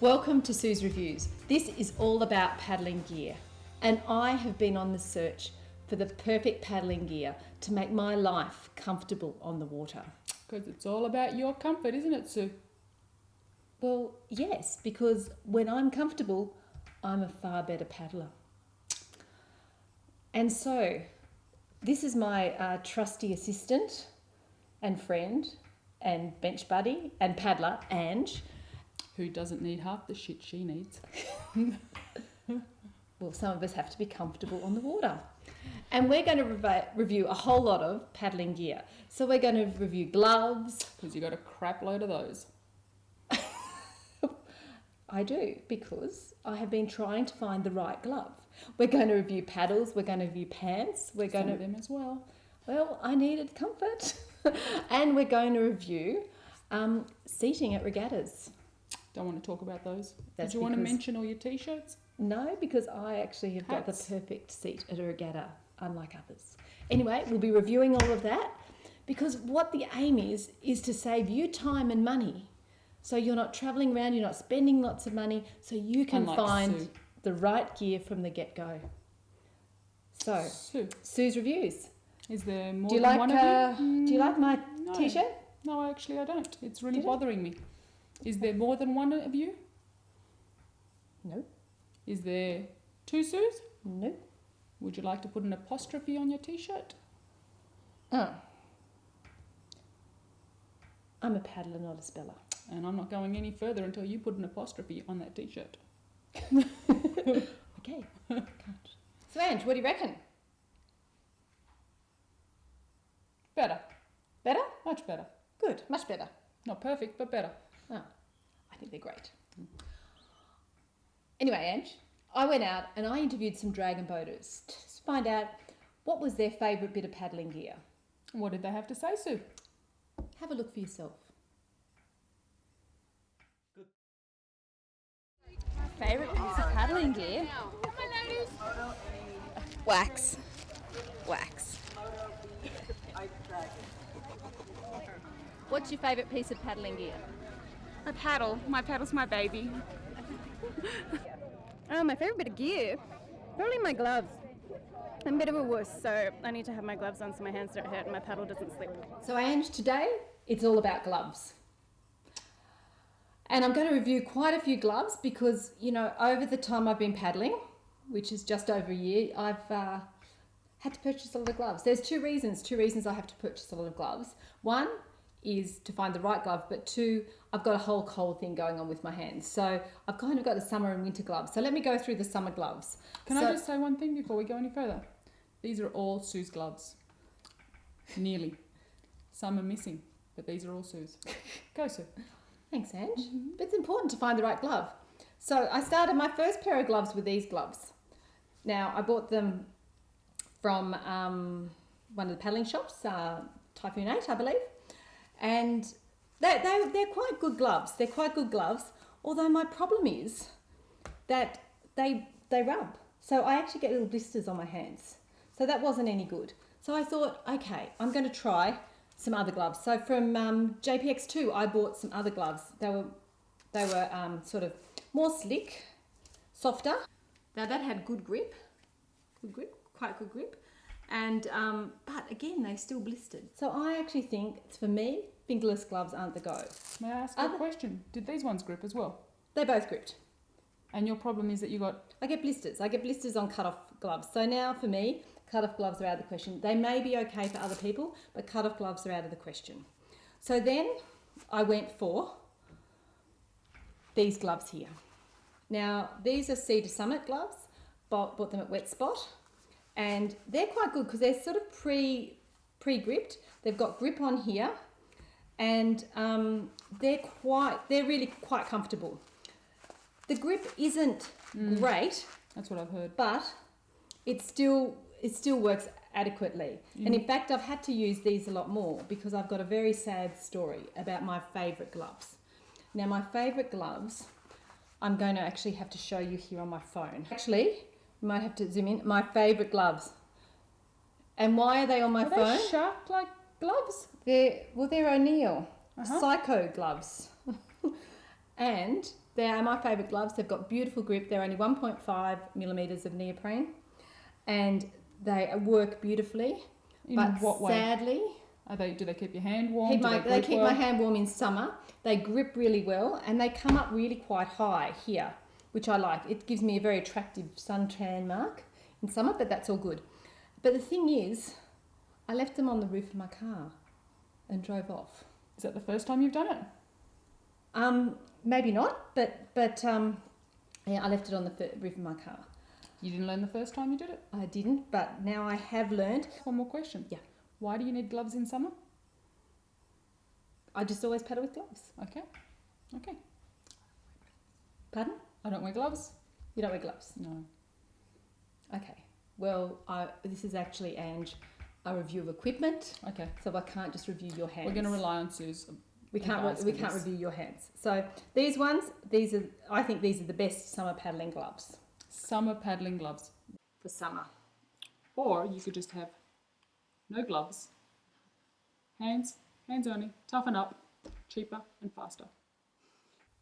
Welcome to Sue's Reviews. This is all about paddling gear, and I have been on the search for the perfect paddling gear to make my life comfortable on the water. Because it's all about your comfort, isn't it, Sue? Well, yes, because when I'm comfortable, I'm a far better paddler. And so, this is my trusty assistant and friend and bench buddy and paddler, Ange. Who doesn't need half the shit she needs. Well, some of us have to be comfortable on the water. And we're going to review a whole lot of paddling gear. So we're going to review gloves. Because you got a crap load of those. I do, because I have been trying to find the right glove. We're going to review paddles, we're going to review pants, we're going to... them as well. Well, I needed comfort. And we're going to review seating at regattas. Don't want to talk about those. That's Did you want to mention all your t-shirts? No, because I actually have got the Hats. perfect seat at a regatta, unlike others. Anyway, we'll be reviewing all of that because what the aim is to save you time and money. So you're not travelling around, you're not spending lots of money, so you can Unlike find Sue. the right gear from the get-go. So, Sue, Sue's Reviews. is there more Do you than like one of you? do you like my No. t-shirt? No, actually I don't. It's really Did it? bothering me. Is there more than one of you? No. Is there two Sues? No. Would you like to put an apostrophe on your t-shirt? Oh. I'm a paddler, not a speller. And I'm not going any further until you put an apostrophe on that t-shirt. Okay. Can't. So, Ange, what do you reckon? Better. Better? Much better. Good. Much better. Not perfect, but better. Oh, I think they're great. Anyway, Ange, I went out and I interviewed some dragon boaters to find out what was their favourite bit of paddling gear. What did they have to say, Sue? Have a look for yourself. My favourite piece of paddling gear? Wax. Wax. What's your favourite piece of paddling gear? A paddle. My paddle's my baby. Oh, my favourite bit of gear? Probably my gloves. I'm a bit of a wuss, so I need to have my gloves on so my hands don't hurt and my paddle doesn't slip. So, Ange, today it's all about gloves. And I'm going to review quite a few gloves because, you know, over the time I've been paddling, which is just over a year, I've had to purchase a lot of gloves. There's two reasons I have to purchase a lot of gloves. One is to find the right glove, but two, I've got a whole cold thing going on with my hands. So I've kind of got the summer and winter gloves. So let me go through the summer gloves. Can I just say one thing before we go any further? These are all Sue's gloves. Nearly. Some are missing, but these are all Sue's. Go, Sue. Thanks, Ange. But it's important to find the right glove. So I started my first pair of gloves with these gloves. Now, I bought them from one of the paddling shops, Typhoon 8, I believe. And they're quite good gloves. They're quite good gloves, although my problem is that they rub. So I actually get little blisters on my hands. So that wasn't any good. So I thought, okay, I'm going to try some other gloves. So from JPX2, I bought some other gloves. They were sort of more slick, softer. Now that had good grip, quite good grip. And but again, they still blistered. So I actually think, for me, fingerless gloves aren't the go. May I ask you a question? Did these ones grip as well? They both gripped. And your problem is that you got... I get blisters. I get blisters on cut-off gloves. So now, for me, cut-off gloves are out of the question. They may be okay for other people, but cut-off gloves are out of the question. So then I went for these gloves here. Now, these are Cedar Summit gloves. Bought them at Wet Spot. And they're quite good because they're sort of pre-gripped. They've got grip on here, and they're really quite comfortable. The grip isn't great. That's what I've heard. But it still works adequately. And in fact, I've had to use these a lot more because I've got a very sad story about my favourite gloves. Now, my favourite gloves, I'm going to actually have to show you here on my phone. Actually, you might have to zoom in. My favourite gloves. And why are they on my phone? Are they shark-like gloves? They're O'Neill Psycho gloves. And They are my favourite gloves. They've got beautiful grip. They're only 1.5 millimetres of neoprene, and they work beautifully. In but what way? Sadly, Do they keep your hand warm? they keep my hand warm in summer. They grip really well, and they come up really quite high here, which I like. It gives me a very attractive suntan mark in summer, but that's all good. But the thing is, I left them on the roof of my car and drove off. Is that the first time you've done it? Maybe not, but yeah, I left it on the roof of my car. You didn't learn the first time you did it? I didn't, but now I have learned. One more question. Yeah. Why do you need gloves in summer? I just always paddle with gloves. Okay. Pardon? I don't wear gloves. You don't wear gloves? No. Okay. Well, this is actually, Ange, a review of equipment, Okay. so I can't just review your hands. We're going to rely on Sue's. We can't advice for this. review your hands. So I think these are the best summer paddling gloves Summer paddling gloves. for summer. Or you could just have no gloves. Hands only. Toughen up. Cheaper and faster.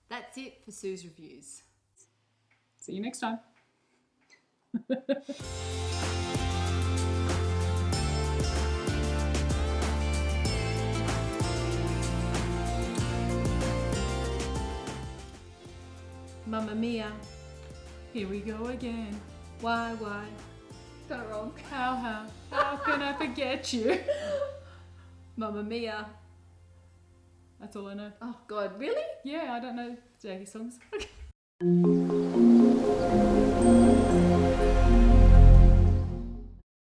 That's it for Sue's reviews. See you next time. Mamma mia. Here we go again. Why? Got it wrong. How can I forget you? Mamma mia. That's all I know. Oh God, really? Yeah, I don't know Jackie songs.